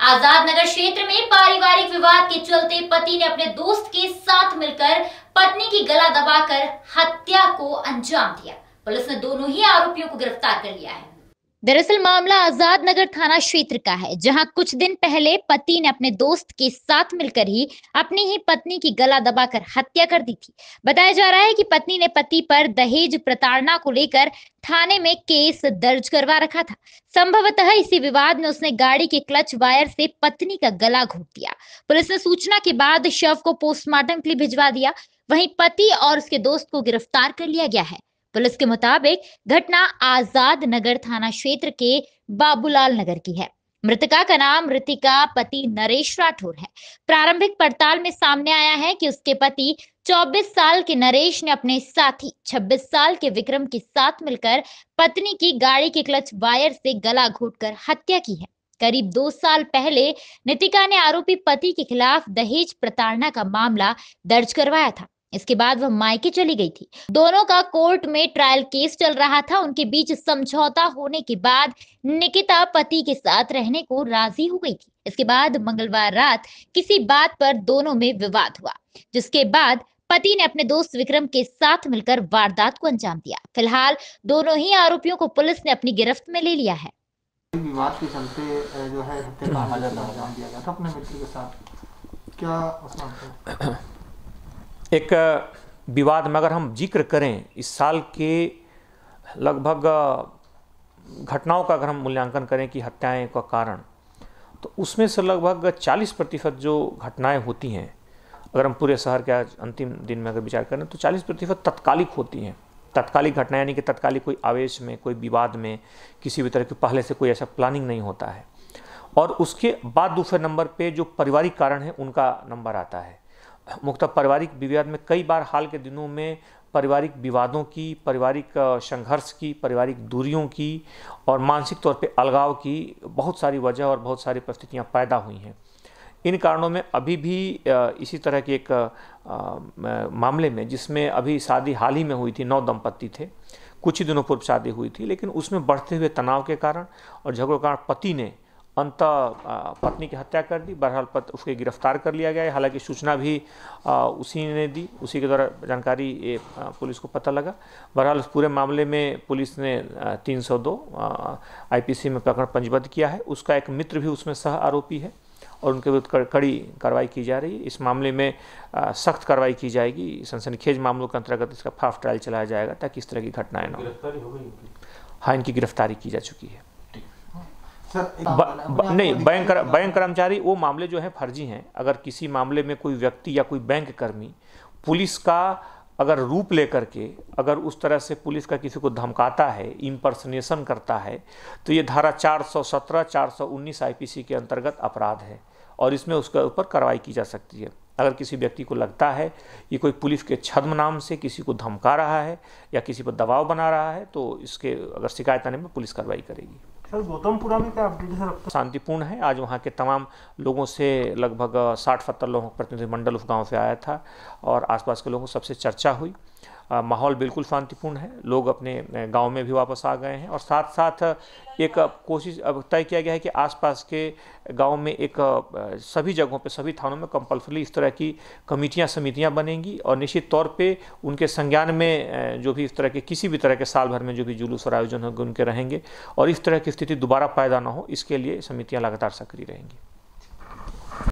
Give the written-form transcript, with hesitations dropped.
आजाद नगर क्षेत्र में पारिवारिक विवाद के चलते पति ने अपने दोस्त के साथ मिलकर पत्नी की गला दबाकर हत्या को अंजाम दिया। पुलिस ने दोनों ही आरोपियों को गिरफ्तार कर लिया है। दरअसल मामला आजाद नगर थाना क्षेत्र का है, जहां कुछ दिन पहले पति ने अपने दोस्त के साथ मिलकर ही अपनी ही पत्नी की गला दबाकर हत्या कर दी थी। बताया जा रहा है कि पत्नी ने पति पर दहेज प्रताड़ना को लेकर थाने में केस दर्ज करवा रखा था। संभवतः इसी विवाद में उसने गाड़ी के क्लच वायर से पत्नी का गला घोट दिया। पुलिस ने सूचना के बाद शव को पोस्टमार्टम के लिए भिजवा दिया। वहीं पति और उसके दोस्त को गिरफ्तार कर लिया गया है। पुलिस के मुताबिक घटना आजाद नगर थाना क्षेत्र के बाबूलाल नगर की है। मृतका का नाम ऋतिका पति नरेश राठौर है। प्रारंभिक पड़ताल में सामने आया है कि उसके पति 24 साल के नरेश ने अपने साथी 26 साल के विक्रम के साथ मिलकर पत्नी की गाड़ी के क्लच वायर से गला घोटकर हत्या की है। करीब 2 साल पहले ऋतिका ने आरोपी पति के खिलाफ दहेज प्रताड़ना का मामला दर्ज करवाया था। इसके बाद वह मायके चली गई थी। दोनों का कोर्ट में ट्रायल केस चल रहा था। उनके बीच समझौता होने के बाद निकिता पति के साथ रहने को राजी हो गई थी। इसके बाद मंगलवार रात किसी बात पर दोनों में विवाद हुआ, जिसके बाद पति ने अपने दोस्त विक्रम के साथ मिलकर वारदात को अंजाम दिया। फिलहाल दोनों ही आरोपियों को पुलिस ने अपनी गिरफ्त में ले लिया है। विवाद के चलते जो है हत्या का अंजाम दिया गया था अपने मित्र के साथ, क्या मसला? एक विवाद में अगर हम जिक्र करें इस साल के लगभग घटनाओं का अगर हम मूल्यांकन करें कि हत्याएं का कारण, तो उसमें से लगभग 40% जो घटनाएं होती हैं, अगर हम पूरे शहर के आज अंतिम दिन में अगर विचार करें तो 40% तत्कालिक होती हैं। तत्कालिक घटना यानी कि तत्कालिक कोई आवेश में, कोई विवाद में, किसी भी तरह के पहले से कोई ऐसा प्लानिंग नहीं होता है। और उसके बाद दूसरे नंबर पे जो पारिवारिक कारण है उनका नंबर आता है। मुख्यतः पारिवारिक विवाद में कई बार हाल के दिनों में पारिवारिक विवादों की, पारिवारिक संघर्ष की, पारिवारिक दूरियों की और मानसिक तौर पे अलगाव की बहुत सारी वजह और बहुत सारी परिस्थितियां पैदा हुई हैं। इन कारणों में अभी भी इसी तरह के एक मामले में, जिसमें अभी शादी हाल ही में हुई थी, 9 दंपत्ति थे, कुछ ही दिनों पूर्व शादी हुई थी, लेकिन उसमें बढ़ते हुए तनाव के कारण और झगड़ों के कारण पति ने अंततः पत्नी की हत्या कर दी। बहरहाल उसके गिरफ्तार कर लिया गया है। हालांकि सूचना भी उसी ने दी, उसी के द्वारा जानकारी पुलिस को पता लगा। बहरहाल उस पूरे मामले में पुलिस ने 302 आईपीसी में प्रकरण पंजीबद्ध किया है। उसका एक मित्र भी उसमें सह आरोपी है और उनके विरुद्ध कड़ी कार्रवाई की जा रही है। इस मामले में सख्त कार्रवाई की जाएगी। सनसनीखेज मामलों के अंतर्गत इसका फास्ट ट्रायल चलाया जाएगा ताकि इस तरह की घटनाएं न हो। हाँ, इनकी गिरफ्तारी की जा चुकी है। नहीं, बैंक कर्मचारी वो मामले जो है फर्जी हैं। अगर किसी मामले में कोई व्यक्ति या कोई बैंक कर्मी पुलिस का अगर रूप लेकर के अगर उस तरह से पुलिस का किसी को धमकाता है, इम्पर्सनेशन करता है, तो ये धारा 417, 419 आईपीसी के अंतर्गत अपराध है और इसमें उसके ऊपर कार्रवाई की जा सकती है। अगर किसी व्यक्ति को लगता है कि कोई पुलिस के छद्म नाम से किसी को धमका रहा है या किसी पर दबाव बना रहा है, तो इसके अगर शिकायत आने में पुलिस कार्रवाई करेगी। सर, गौतमपुरा में क्या अपडेट है? शांतिपूर्ण है। आज वहाँ के तमाम लोगों से लगभग 60-70 लोगों का प्रतिनिधिमंडल उस गांव से आया था और आसपास के लोगों से सबसे चर्चा हुई। माहौल बिल्कुल शांतिपूर्ण है। लोग अपने गांव में भी वापस आ गए हैं और साथ साथ एक कोशिश अब तय किया गया है कि आसपास के गांव में एक सभी जगहों पे, सभी थानों में कंपल्सरी इस तरह की कमेटियां, समितियां बनेंगी और निश्चित तौर पे उनके संज्ञान में जो भी इस तरह के किसी भी तरह के साल भर में जो भी जुलूस और आयोजन होंगे उनके रहेंगे और इस तरह की स्थिति दोबारा पैदा ना हो, इसके लिए समितियां लगातार सक्रिय रहेंगी।